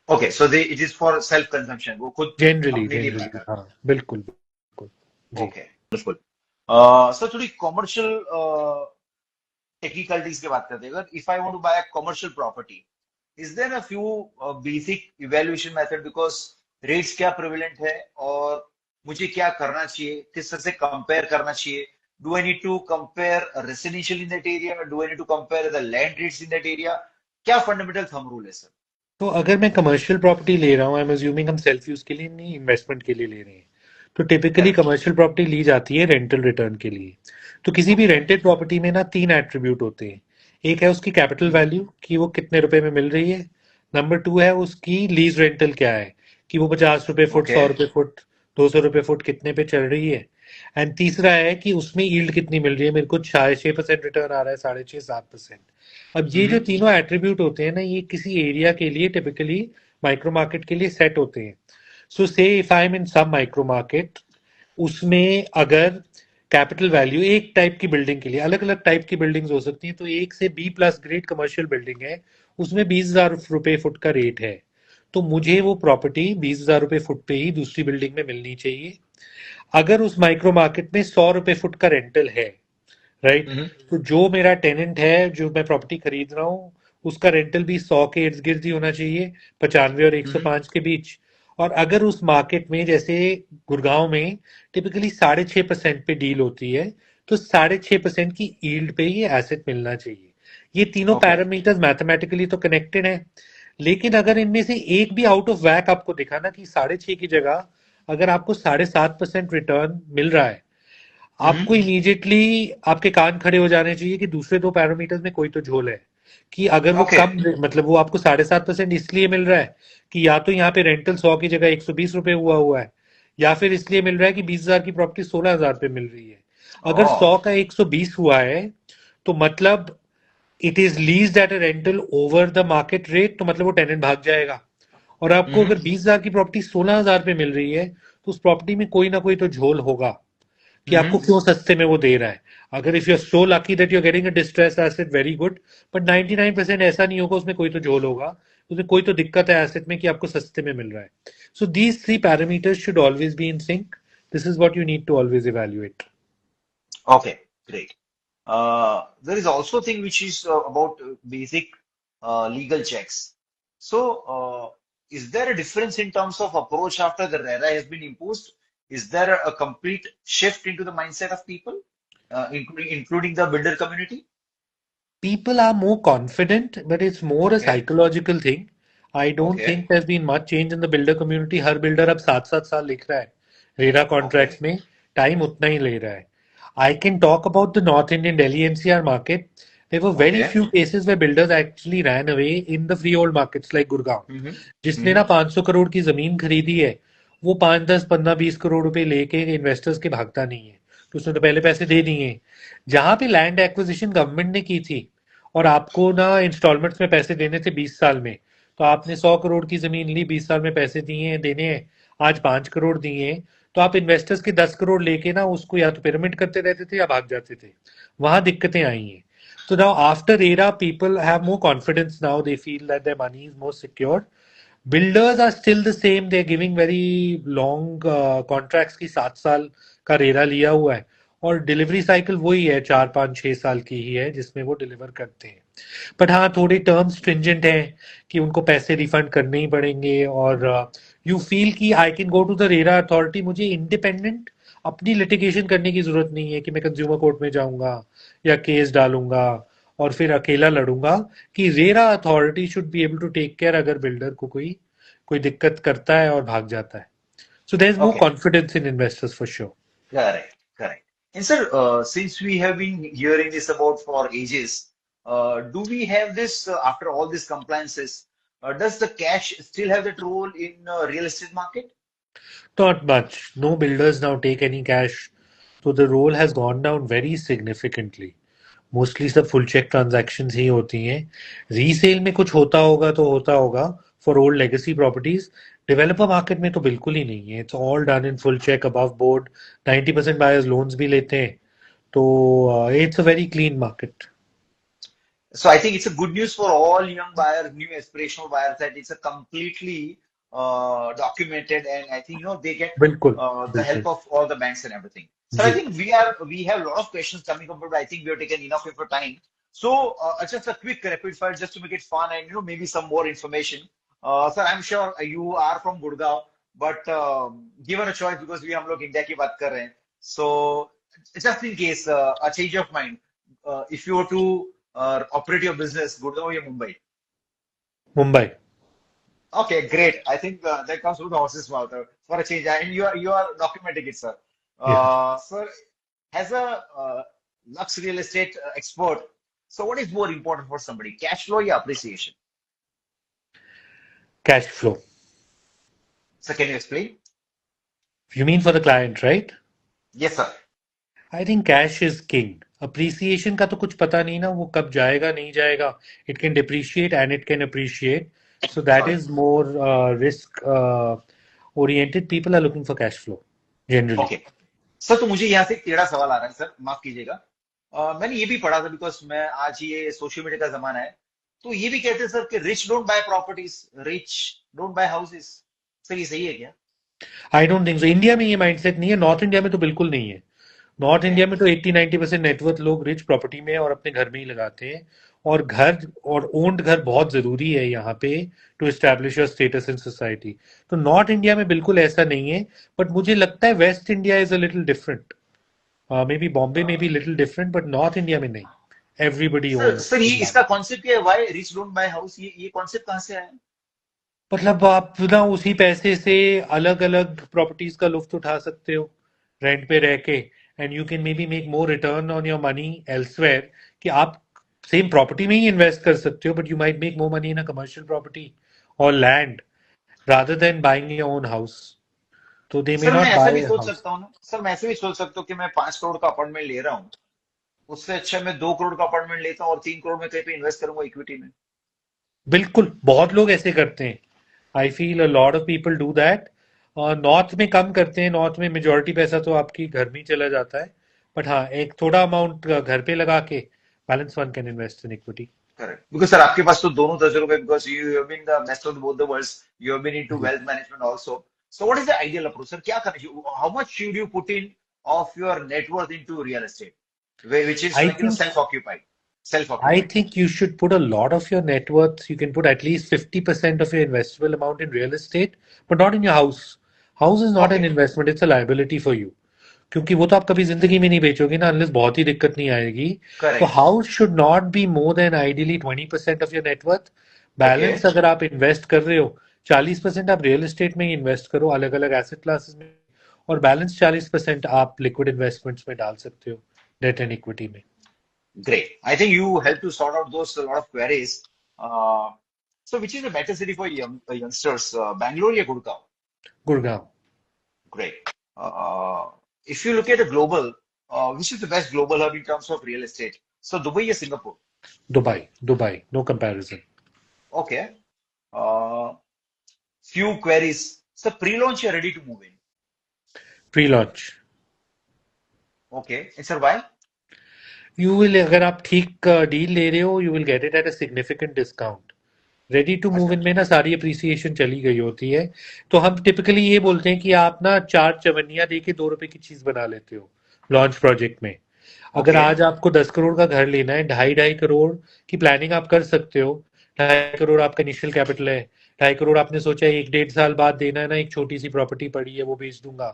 okay so they it is for self consumption, वो खुद generally अपने लिए buy जनरली करते हाँ बिल्कुल बिल्कुल हैं। जी ओके, बिल्कुल। सर थोड़ी कॉमर्शियल टेक्निकलिटीज की बात करते हैं। अगर if I want to buy a commercial property, is there a few basic evaluation method, because rates क्या प्रेवलेंट है और मुझे क्या करना चाहिए, किस तरह से कंपेयर करना चाहिए? Do I need to compare residential in that area, do I need to compare the land rates in that area? क्या फंडामेंटल थंब रूल है सर? तो अगर मैं कमर्शियल प्रॉपर्टी ले रहा हूँ आई एम अज्यूमिंग हम सेल्फ यूज के लिए नहीं इन्वेस्टमेंट के लिए ले रहे हैं तो टिपिकली करेक्ट। कमर्शियल प्रॉपर्टी ली जाती है रेंटल रिटर्न के लिए तो किसी भी ओके। रेंटेड प्रॉपर्टी में ना 3 एट्रीब्यूट होते हैं एक है उसकी कैपिटल वैल्यू कि वो कितने रुपए में मिल रही है नंबर 2 है उसकी लीज रेंटल क्या है कि वो 50 रुपए फुट ओके। 100 रुपए फुट 200 रुपए फुट कितने पे चल रही है एंड तीसरा है कि उसमें यील्ड कितनी मिल रही है मेरे को 6.5% रिटर्न आ रहा है 6.5-7%। अब ये जो तीनों एट्रीब्यूट होते हैं ना ये किसी एरिया के लिए टिपिकली माइक्रो मार्केट के लिए सेट होते हैं so say if I am in some micro market उसमें अगर कैपिटल वैल्यू एक टाइप की बिल्डिंग के लिए अलग अलग टाइप की बिल्डिंग्स हो सकती हैं तो एक से B plus grade commercial building है उसमें 20,000 रुपए फुट का रेट है तो मुझे वो प्रॉपर्टी 20,000 रुपए फुट पे ही दूसरी बिल्डिंग में मिलनी चाहिए अगर उस माइक्रो मार्केट में 100 रुपए फुट का रेंटल है राइट तो जो मेरा टेनेंट है जो मैं प्रॉपर्टी खरीद रहा हूँ उसका रेंटल भी 100 के इर्द गिर्द ही होना चाहिए 95 और 105 के बीच और अगर उस मार्केट में जैसे गुड़गांव में टिपिकली 6.5% पे डील होती है तो 6.5% की यील्ड पे ये एसेट मिलना चाहिए ये तीनों ओके। पैरामीटर्स मैथमेटिकली तो कनेक्टेड है लेकिन अगर इनमें से एक भी आउट ऑफ वैक आपको दिखा ना कि 6.5 की जगह अगर आपको 7.5% रिटर्न मिल रहा है आपको इमीडिएटली आपके कान खड़े हो जाने चाहिए कि दूसरे दो पैरामीटर्स में कोई तो झोल है कि अगर वो ओके। कम मतलब वो आपको 7.5% इसलिए मिल रहा है कि या तो यहाँ पे रेंटल 100 की जगह 120 रुपए हुआ है या फिर इसलिए मिल रहा है कि 20,000 की प्रॉपर्टी 16,000 पे मिल रही है अगर ओह। 100 का 120 हुआ है तो मतलब it is leased at a rental over the market rate तो मतलब वो टेनेंट भाग जाएगा और आपको अगर 20,000 की प्रॉपर्टी 16,000 पे मिल रही है तो उस प्रॉपर्टी में कोई ना कोई तो झोल होगा कि आपको क्यों सस्ते में वो दे रहा है अगर if you are so lucky that you are getting a distress asset very good but 99% ऐसा नहीं होगा उसमें कोई तो झोल होगा उसमें कोई तो दिक्कत है एसेट में कि आपको सस्ते में मिल रहा है so these 3 parameters should always be in sync this is what you need to always evaluate Okay, great. There is also thing which is about basic legal checks. So, is there a difference in terms of approach after the RERA has been imposed? Is there a complete shift into the mindset of people, including the builder community? people are more confident but it's more a Okay, psychological thing I don't okay, think there's been much change in the builder community her builder अब 7-7 साल लिख रहा है RERA okay, contracts में time उतना ही ले रहा है I can talk about the North Indian Delhi NCR market. There were very okay. few cases where builders actually ran away in the freehold markets like Gurgaon. Mm-hmm. जिसने Mm-hmm. ना 500 करोड़ की जमीन खरीदी है वो 5 10 15 20 करोड़ रुपए लेके इन्वेस्टर्स के भागता नहीं है तो उसने तो पहले पैसे दे दिए हैं जहां पे लैंड एक्विजिशन गवर्नमेंट ने की थी और आपको ना इंस्टॉलमेंट्स में पैसे देने थे 20 साल में तो आपने 100 करोड़ की जमीन ली 20 साल में पैसे दिए हैं देने हैं आज 5 करोड़ दिए हैं तो आप इन्वेस्टर्स के 10 करोड़ लेके ना उसको या तो पिरामिड करते रहते थे या भाग जाते थे वहां दिक्कतें आई हैं so now after ERA people have more confidence now they feel that their money is more secured builders are still the same they're giving very long contracts की 7 साल का रेरा लिया हुआ है और डिलीवरी साइकिल वही है 4 5 6 साल की ही है जिसमें वो डिलीवर करते हैं बट हाँ थोड़े टर्म्स स्ट्रिंजेंट हैं कि उनको पैसे रिफंड करने ही पड़ेंगे और यू फील कि I can go to the RERA authority, मुझे इंडिपेंडेंट अपनी लिटिगेशन करने की जरूरत नहीं है कि मैं कंज्यूमर कोर्ट में जाऊंगा या केस डालूंगा और फिर अकेला लड़ूंगा, कि RERA authority should be able to take care अगर बिल्डर को कोई कोई दिक्कत करता है और भाग जाता है. So there is more Okay, confidence in investors for sure. correct, correct. And sir, since we have been hearing this about for ages, do we have this after all these compliances? Does the cash still have that role in real estate market? Not much. No builders now take any cash. So the role has gone down very significantly. Mostly सब full check transactions ही होती हैं. Resale में कुछ होता होगा तो होता होगा for old legacy properties. Developer market में तो बिल्कुल ही नहीं है. It's all done in full cheque above board. 90% buyers loans भी लेते हैं. तो it's a very clean market. So I think it's a good news for all young buyers, new aspirational buyers that it's a completely documented, and I think they get बिल्कुल the help बिल्कुल of all the banks and everything. So I जी. think we have a lot of questions coming up, but I think we have taken enough of your time. So just a quick rapid fire just to make it fun and maybe some more information. Sir, I'm sure you are from Gurgaon, but given a choice because we हम लोग India की बात कर रहे हैं, so just in case a change of mind, if you were to operate your business, Gurgaon or Mumbai? Mumbai. Okay, great. I think that comes from the horse's mouth for a change. And you are documenting it, sir. Yes. Sir, as a Lux real estate expert, so what is more important for somebody, cash flow or appreciation? Cash flow. So can you explain? You mean for the client, right? Yes, sir. I think cash is king. Appreciation का तो कुछ पता नहीं ना, वो कब जाएगा नहीं जाएगा. It can depreciate and it can appreciate. So that Correct. Is more risk oriented. People are looking for cash flow generally. Okay. Sir तो मुझे यहाँ से एक टेढ़ा सवाल आ रहा है सर, माफ कीजिएगा. मैंने ये भी पढ़ा था बिकॉज मैं आज ये सोशल मीडिया का जमाना है, तो ये भी कहते हैं सर कि rich don't bye properties, rich don't bye houses. Sir ये सही है क्या? I don't think so. India में ये माइंडसेट नहीं है. नॉर्थ इंडिया में तो बिल्कुल नहीं है. North okay. इंडिया में तो 80-90% नेटवर्थ लोग रिच प्रॉपर्टी में और अपने घर में ही लगाते हैं. और घर और ओन्ड घर बहुत जरूरी है यहाँ पे to establish your status in society. तो नॉर्थ इंडिया में बिल्कुल ऐसा नहीं है. बट मुझे लगता है west India is a little different. Maybe Bombay में भी little different but north India में नहीं. एवरीबडी सर ओन्स सर ये लैंड. इसका कॉन्सेप्ट क्या है, why rich don't buy house, ये कॉन्सेप्ट कहाँ से आया? मतलब आप ना उसी पैसे से अलग अलग प्रॉपर्टीज का लुफ्त उठा सकते हो रेंट पे रह के. And you can may be make more return on your money elsewhere. कि आप सेम प्रॉपर्टी में ही इन्वेस्ट कर सकते हो but you might make more money in a commercial property और land rather than buying your own house. So they may sir मैं not buy ऐसा भी a सोच house. सकता हूँ ना सर, मैं ऐसे भी सोच सकता हूँ कि मैं 5 करोड़ का अपार्टमेंट ले रहा हूँ, उससे अच्छा मैं 2 करोड़ का अपार्टमेंट लेता हूँ और 3 करोड़ में कहीं पे इन्वेस्ट करूंगा इक्विटी में. बिल्कुल बहुत लोग ऐसे करते हैं. I feel a lot of people do that. North में कम करते हैं. नॉर्थ में मेजोरिटी पैसा तो आपकी घर में ही चला जाता है. बट हाँ एक थोड़ा अमाउंट घर पे लगा के balance one can invest in equity. Correct, because sir आपके पास तो दोनों तजुर्बे, because you have been the best of both the worlds, you have been into जी. Wealth management also. So what is the ideal approach sir, क्या करना, how much should you put in of your net worth into real estate, which is I like think self I occupied. think you should put a lot of your net worth. You can put at least 50% of your investable amount in real estate, but not in your house. House is not an Okay, investment, it's a liability for you. क्योंकि वो तो आप कभी जिंदगी में नहीं बेचोगे ना unless बहुत ही दिक्कत नहीं आएगी. तो correct. House should not be more than ideally 20% of your net worth. Balance Okay, अगर आप इन्वेस्ट कर रहे हो 40% आप रियल एस्टेट में ही इन्वेस्ट करो अलग अलग एसेट क्लासेस में. और बैलेंस 40% आप लिक्विड इन्वेस्टमेंट्स में डाल सकते हो डेट एंड इक्विटी में. great. I think you help to sort out those a lot of queries. Uh, so which is a better city for youngsters, Bangalore or Gurgaon? Gurgaon. Great. If you look at a global, which is the best global hub in terms of real estate? So Dubai or Singapore? Dubai no comparison. Okay. Uh, few queries. So pre-launch, you're ready to move in. Pre launch. Okay. And sir, why? You will अगर आप ठीक deal ले रहे हो you will get it at a significant discount. Ready to move अच्छा. In में ना सारी अप्रिसिएशन चली गई होती है. तो हम टिपिकली ये बोलते हैं कि आप ना 4 चवन्नियां दे के 2 रुपए की चीज बना लेते हो लॉन्च प्रोजेक्ट में. अगर ओके। आज आपको 10 करोड़ का घर लेना है, 2.5 करोड़ की प्लानिंग आप कर सकते हो। 2.5 करोड़ आपका इनिशियल कैपिटल है। 2.5 करोड़ आपने सोचा है 1-1.5 साल बाद देना है ना, एक छोटी सी प्रॉपर्टी पड़ी है वो बेच दूंगा,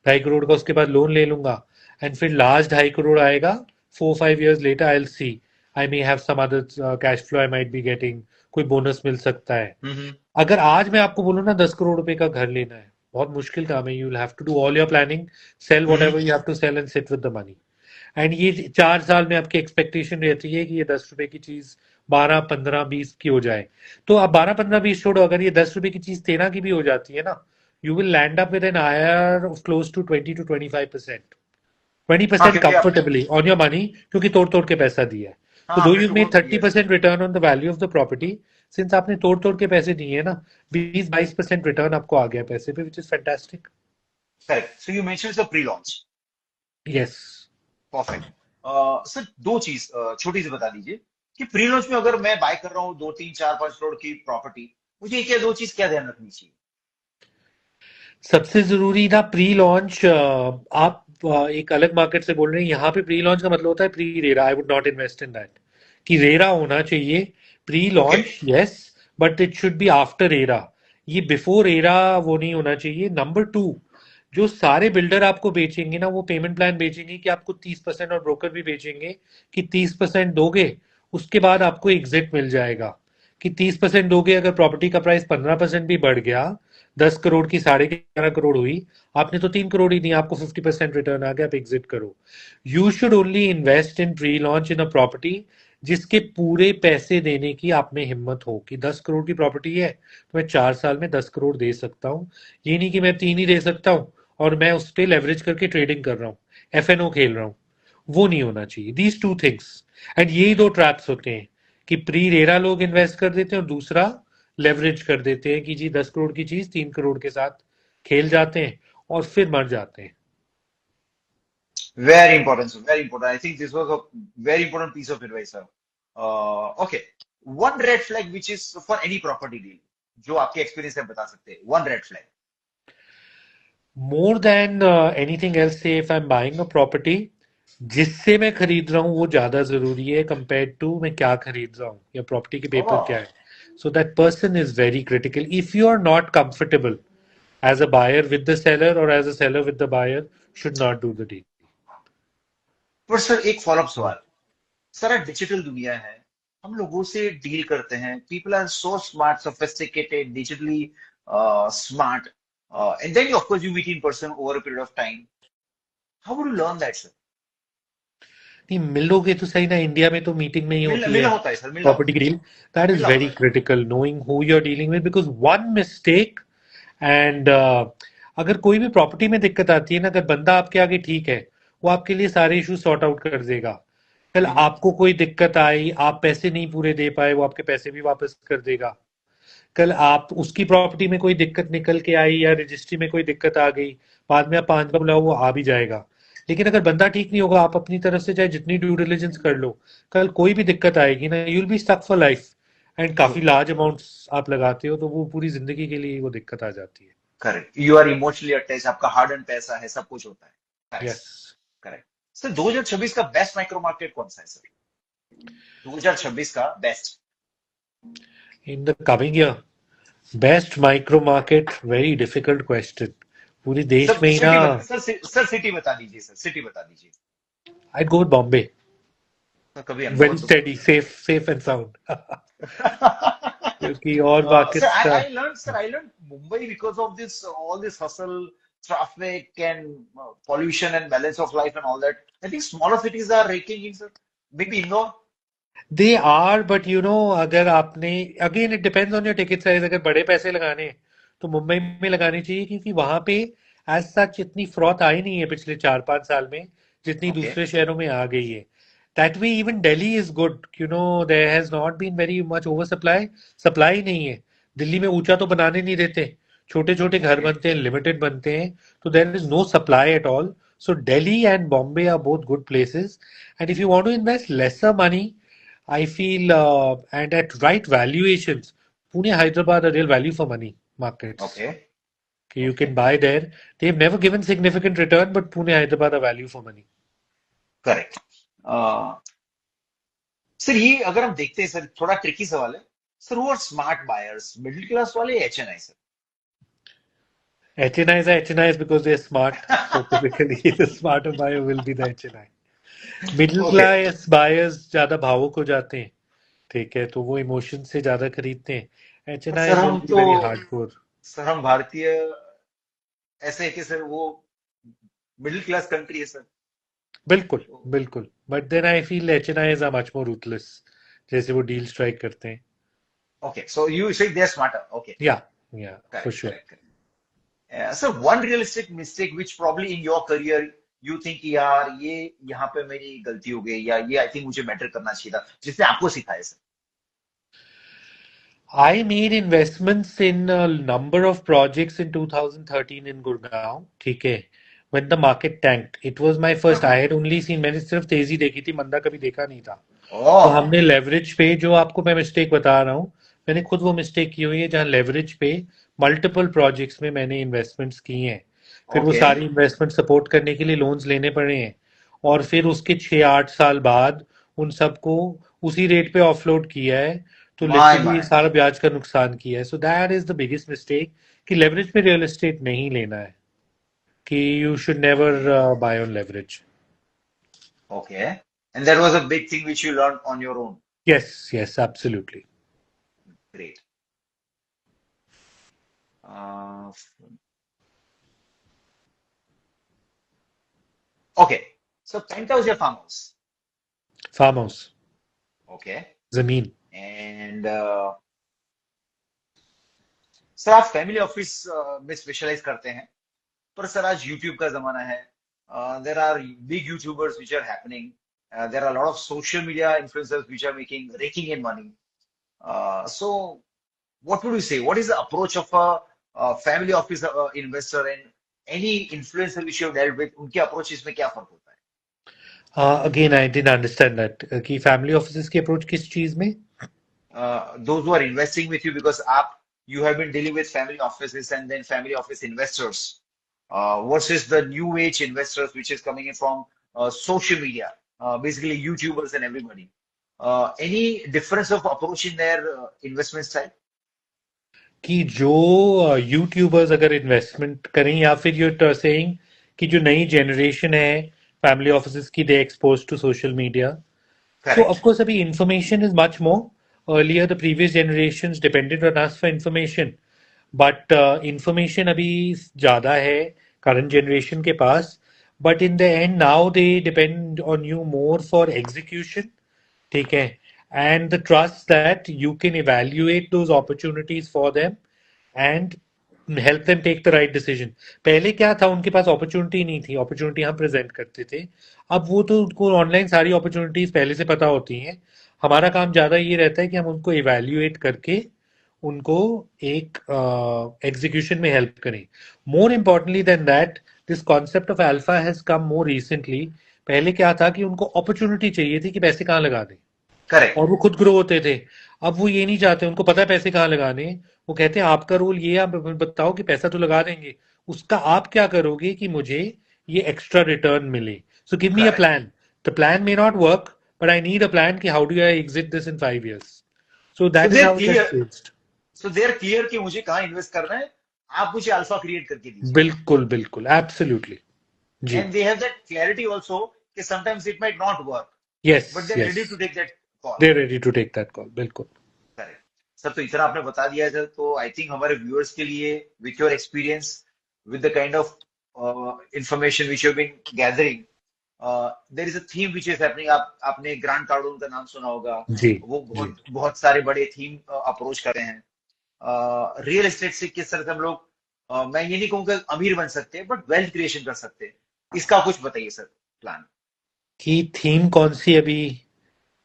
2.5 करोड़ का उसके बाद लोन ले लूंगा, एंड फिर लास्ट 2.5 करोड़ आएगा 4-5 years later, I see I may have some other cash flow I might be getting, कोई बोनस मिल सकता है। हम्म। अगर आज मैं आपको बोलूँ ना 10 करोड़ रुपए का घर लेना है, बहुत मुश्किल काम है। You will have to do all your planning, sell what hmm. Ever you have to sell and sit with the money. And ये 4 साल में आपकी एक्सपेक्टेशन रहती है कि ये 10 रुपए की चीज 12, 15, 20 की हो जाए। तो आप 12, 15, 20 छोड़ो, अगर ये 10 रुपए की चीज 13 की भी हो जाती है ना, you will land up with an IRR of close to 20 to 25%, twenty हाँ, परसेंट क्योंकि आपने, कंफर्टेबली ऑन योर मनी, क्योंकि तोड़ तोड़ के पैसा दिया है। तो हाँ दो आपने you two made crore thirty दिया है। Percent return on the value of the property, since आपने तोड़ तोड़ के पैसे दिए हैं ना, 20-22% रिटर्न आपको आ गया पैसे पे, which is fantastic. Correct, so you mention the pre launch. Yes. Perfect. Sir दो चीज छोटी सी बता दीजिए कि प्री लॉन्च में अगर मैं बाय कर रहा हूँ 2, 3, 4, 5 करोड़ की प्रॉपर्टी, मुझे एक या दो चीज क्या ध्यान रखनी चाहिए? सबसे जरूरी ना प्री लॉन्च, आप एक अलग मार्केट से बोल रहे हैं, यहाँ पे प्री लॉन्च का मतलब होता है pre RERA. I would not invest in that, कि रेरा होना चाहिए। Pre okay. Launch yes, but it should be after RERA. ये बिफोर रेरा वो नहीं होना चाहिए। नंबर टू, जो सारे बिल्डर आपको बेचेंगे ना, वो पेमेंट प्लान बेचेंगे कि आपको 30%, और ब्रोकर भी बेचेंगे कि 30% दोगे, उसके बाद आपको एग्जिट मिल जाएगा। कि 30% दोगे, अगर प्रॉपर्टी का प्राइस 15% भी बढ़ गया, 10 करोड़ की 11.5 करोड़ हुई, आपने तो 3 करोड़ ही दी, आपको 50% रिटर्न आ गया, आप एग्जिट करो। You should only invest in pre launch in a property जिसके पूरे पैसे देने की आप में हिम्मत हो, कि 10 करोड़ की प्रॉपर्टी है तो मैं 4 साल में 10 करोड़ दे सकता हूँ। ये नहीं कि मैं 3 ही दे सकता हूँ और मैं उस पर लेवरेज करके ट्रेडिंग कर रहा हूँ, एफएनओ खेल रहा हूँ। वो नहीं होना चाहिए। दीज टू थिंग्स, एंड यही दो ट्रैप्स होते हैं, कि प्री रेरा लोग इन्वेस्ट कर देते हैं और दूसरा लेवरेज कर देते हैं, कि जी 10 करोड़ की चीज 3 करोड़ के साथ खेल जाते हैं और फिर मर जाते हैं। Very important, very important. I think this was a very important piece of advice sir. Okay, one red flag which is for any property deal, जो आपके एक्सपीरियंस से बता सकते हैं, one red flag. More than anything else, say if I am buying a property, जिससे मैं खरीद रहा हूँ वो ज्यादा जरूरी है कंपेयर टू मैं क्या खरीद रहा हूँ या प्रॉपर्टी के पेपर क्या है। So that person is very critical. If you are not comfortable as a buyer with the seller or as a seller with the buyer, should not do the deal. पर sir एक follow up सवाल, सारा digital दुनिया है, हम लोगों से deal करते हैं, people are so smart, sophisticated, digitally smart, and then of course you meet in person over a period of time. How would you learn that sir? नहीं मिलोगे तो सही ना, इंडिया में तो मीटिंग में ही मिलना होती है मिलना होता है सर, मिलना प्रॉपर्टी होता की है, डील। दैट इज मिलना वेरी होता है। Critical, knowing who you are dealing with, because one mistake and अगर कोई भी प्रॉपर्टी में दिक्कत आती है ना, अगर बंदा आपके आगे ठीक है, वो आपके लिए सारे इशू सॉर्ट आउट कर देगा। कल हम्म। आपको कोई दिक्कत आई, आप पैसे नहीं पूरे दे पाए, वो आपके पैसे भी वापस कर देगा। कल आप उसकी प्रॉपर्टी में कोई दिक्कत निकल के आई या रजिस्ट्री में कोई दिक्कत आ गई, बाद में आप 5 बार बुलाओ वो आ भी जाएगा। लेकिन अगर बंदा ठीक नहीं होगा, आप अपनी तरफ से चाहे जितनी ड्यू डिलिजेंस कर लो, कल कोई भी दिक्कत आएगी ना, you will be stuck for life. And true. काफी लार्ज अमाउंट्स आप लगाते हो तो वो पूरी जिंदगी के लिए वो दिक्कत आ जाती है। Correct, you are emotionally attached, आपका हार्ड एंड पैसा है, सब कुछ होता है। करेक्ट। यस। करेक्ट। सर 2026 का बेस्ट माइक्रो मार्केट कौन सा है सर? 2026 का best. In the coming year best micro market, very difficult question. पूरे देश सर में ही ना, सिटी बता सर, सर सिटी बता दीजिए सर, सिटी बता दीजिए। आई गो विद बॉम्बे। सर कभी वेरी अहमदाबाद तो मत स्टेडी, बोलिए। Safe safe and sound. क्योंकि और Sir, मार्केट्स का, I learned Mumbai because of this, all this hustle, traffic, and pollution and balance of life and all that. I think smaller cities are raking in, sir. Maybe Indore. They are, but you know, अगर आपने, again it depends on your ticket size. अगर बड़े पैसे लगाने हैं तो मुंबई में लगाने चाहिए, क्योंकि वहां पे एज सच इतनी फ्रॉत आई नहीं है पिछले 4-5 साल में जितनी Okay. दूसरे शहरों में आ गई है। That way even Delhi is good, you know, there has not been very much over supply. Supply नहीं है। दिल्ली में ऊंचा तो बनाने नहीं देते, छोटे छोटे घर Okay. बनते हैं, लिमिटेड बनते हैं, तो there is no supply at all. So Delhi and Bombay are both good places, and if you want to invest lesser money, I feel, and at right valuations, Pune, Hyderabad are real value for money markets. Okay. Okay, you can Okay. buy there. They've never given significant return, but Pune, Hyderabad are value for money. Correct. Sir ये अगर हम देखते हैं sir, थोड़ा tricky सवाल है sir, वो smart buyers middle class वाले HNI sir? HNIs are HNIs because they're smart. So typically, the smarter buyer will be the HNI. Middle okay class buyers ज्यादा भावुक हो जाते हैं, ठीक है, तो वो इमोशन से ज्यादा खरीदते हैं. पर सर HNIs हम will be तो, very hardcore. सर हम भारतीय ऐसे है कि सर वो मिडिल क्लास कंट्री है सर। बिल्कुल, बिल्कुल. But then I feel HNIs are much more ruthless. जैसे वो डील स्ट्राइक करते हैं. ओके सो यू से दे आर स्मार्टर, ओके। या for correct sure. Correct. Sir one realistic mistake which probably in your career you think यार ये यहाँ पे मेरी गलती हो गई, या ये आई थिंक मुझे मैटर करना चाहिए था, जिसने आपको सिखाया sir? I made investments in a number of projects in 2013 in Gurgaon. ठीक है. When the market tanked, it was my first. I had only seen, मैंने सिर्फ तेजी देखी थी, मंदा कभी देखा नहीं था. तो ओह हमने लेवरेज पे, जो आपको मैं मिस्टेक बता रहा हूँ, मैंने खुद वो मिस्टेक की हुई है जहाँ लेवरेज पे मल्टीपल प्रोजेक्ट्स में मैंने इन्वेस्टमेंट्स किए हैं. फिर वो ओके। सारी इन्वेस्टमेंट सपोर्ट करने के लिए लोन्स लेने पड़े हैं. और फिर उसके 6-8 साल बाद उन सबको उसी रेट पे ऑफलोड किया है. तो माय लिटरली माय। सारा ब्याज का नुकसान किया है. So that is the biggest mistake, कि लेवरेज पे रियल एस्टेट नहीं लेना है, कि you should never buy on leverage. Okay and that was a big thing which you learn on your own. Yes yes absolutely. Great. Okay so penthouse या farm house? Farm house. Okay. जमीन. And sir आप family office में specialise करते हैं, पर sir आज YouTube का जमाना है, there are big YouTubers which are happening, there are lot of social media influencers which are making raking in money, so what would you say? What is the approach of a family office investor and any influencer which you have dealt with? उनके approach इसमें क्या फर्क होता again I didn't understand that, कि family offices की approach किस चीज में. है? Those who are investing with you, because आप you have been dealing with family offices and then family office investors, versus the new age investors which is coming in from social media, basically YouTubers and everybody. Any difference of approach in their investment style? कि जो YouTubers अगर investment करें, या फिर you saying कि जो नई generation है फैमिली ऑफिसेज की, they expose to social media. So of Correct. course, abhi information is much more. Earlier, the previous generations depended on us for information, but information abhi ज़्यादा है current generation के पास. But in the end, now they depend on you more for execution, ठीक है, and the trust that you can evaluate those opportunities for them and help them take the right decision. पहले क्या था, उनके पास opportunity नहीं थी, opportunity हम present करते थे. अब वो तो उनको ऑनलाइन सारी अपॉर्चुनिटीज पहले से पता होती हैं. हमारा काम ज्यादा ये रहता है कि हम उनको इवेल्युएट करके उनको एक एग्जीक्यूशन में हेल्प करें. More importantly than that, this concept of alpha has come more recently. पहले क्या था कि उनको अपॉर्चुनिटी चाहिए थी कि पैसे कहाँ लगा दें, Correct. और वो खुद ग्रो होते थे. अब वो ये नहीं चाहते, उनको पता है पैसे कहाँ लगाने हैं. वो कहते हैं आपका रोल ये है, आप बताओ कि पैसा तो लगा देंगे, उसका आप क्या करोगे कि मुझे ये एक्स्ट्रा रिटर्न मिले. So give me a Correct. Plan. The plan may not work, but I need a plan कि how do I exit this in 5 years. So So that is they're how it has clear. Changed. So they're clear कि मुझे कहाँ invest करना है, आप मुझे alpha create करके दीजिए। बिल्कुल बिल्कुल एब्सोल्युटली. जी. And they have that clarity also कि sometimes it might not work, yes but they're yes. ready to take that call. They are ready to take that call. बिल्कुल. करेक्ट। सर तो इतना आपने बता दिया है सर, तो आई थिंक हमारे व्यूअर्स के लिए with your experience, with the kind of information which you been gathering, there is a theme which is happening. आप आपने ग्रांट कार्डोन का नाम सुना होगा, जी वो जी. बहुत बहुत सारे बड़े थीम अप्रोच कर रहे हैं। रियल एस्टेट से किस तरह से हम लोग, मैं ये नहीं कहूंगा अमीर बन सकते हैं, बट वेल्थ क्रिएशन कर सकते हैं, इसका कुछ बताइए सर प्लान। कि थीम कौन सी अभी,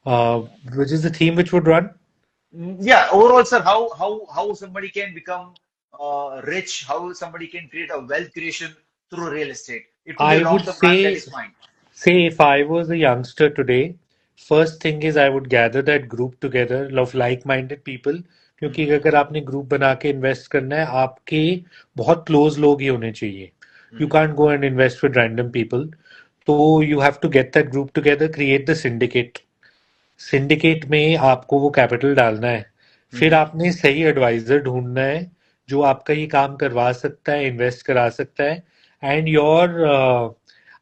which is the theme which would run. Yeah, overall, sir, how somebody can become rich, how somebody can create a wealth creation through real estate. It could be a I long would term plan, that say, is fine. if I was a youngster today, first thing is I would gather that group together of like-minded people. क्योंकि अगर आपने group बना के invest करना है, आपके बहुत close लोग ही होने चाहिए. You Mhm. Can't go and invest with random people. तो you have to get that group together, create the syndicate. Syndicate में आपको वो कैपिटल डालना है। फिर आपने सही एडवाइजर ढूंढना है जो आपका ये काम करवा सकता है, इन्वेस्ट करा सकता है। And your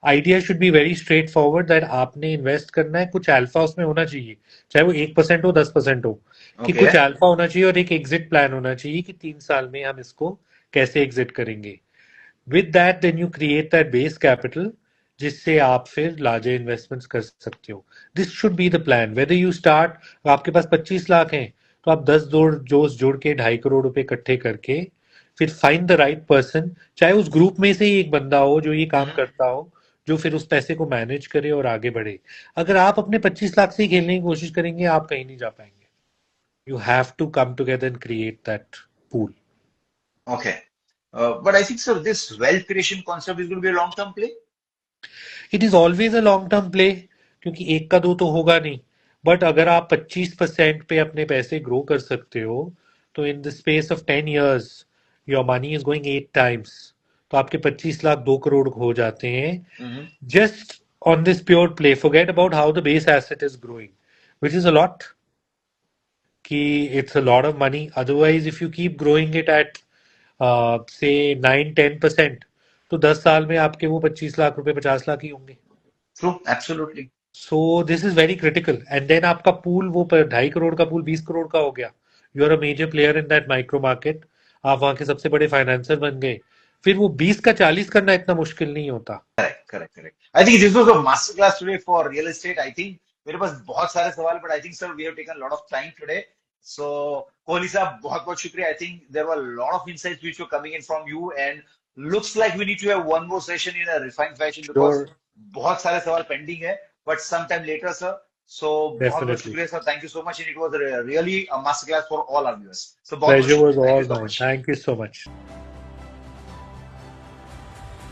idea should be very straight forward that आपने इन्वेस्ट करना है, कुछ अल्फा उसमें होना चाहिए, चाहे वो 1% हो 10% हो, कि Okay. कुछ अल्फा होना चाहिए और एक एग्जिट प्लान होना चाहिए कि 3 साल में हम इसको कैसे एग्जिट करेंगे। With that then you create that base capital जिससे आप फिर लार्जर इन्वेस्टमेंट्स कर सकते हो। This should be the plan. Whether you start, आपके पास 25 लाख हैं तो आप 10 जोड़ जोड़ के 2.5 करोड़ रुपए इकट्ठे करके फिर फाइंड द राइट पर्सन, चाहे उस ग्रुप में से ही एक बंदा हो जो ये काम करता हो, जो फिर उस पैसे को मैनेज करे और आगे बढ़े। अगर आप अपने 25 लाख से ही खेलने की कोशिश करेंगे आप कहीं नहीं जा पाएंगे। You have to come together and create that pool. Okay. But I think, sir, this wealth creation concept is going to be a long-term play. It is always a long term play, क्योंकि एक का दो तो होगा नहीं। But अगर आप 25% पे अपने पैसे ग्रो कर सकते हो तो in the space of 10 years your money is going 8 times। तो आपके 25 लाख 2 करोड़ हो जाते हैं just on this pure play. Forget about how the base asset is growing, which is a lot, कि it's a lot of money. Otherwise if you keep growing it at say 9-10%, तो 10 साल में आपके वो 25 लाख रुपए 50 लाख ही होंगे। True, absolutely. So this is very critical. And then आपका pool वो 2.5 करोड़ का पूल 20 करोड़ का हो गया। You are a major player in that micro market, आप वहां के सबसे बड़े फाइनेंसर बन गए। फिर वो 20 का 40 करना इतना मुश्किल नहीं होता। Correct, correct, correct. I think this was a masterclass today for real estate. I think मेरे पास बहुत सारे सवाल, but I think sir we have taken a lot of time today. So Kohli साहब बहुत बहुत शुक्रिया. I think there were a lot of insights which were coming in from you, and looks like we need to have one more session in a refined fashion because sure, बहुत सारे सवाल pending है, but sometime later, sir. So बहुत बहुत definitely. शुक्रिया sir. Thank you so much, and it was really a masterclass for all our viewers. So बहुत बहुत pleasure was शुक्रिया. Thank all you so mine, much. Thank you so much.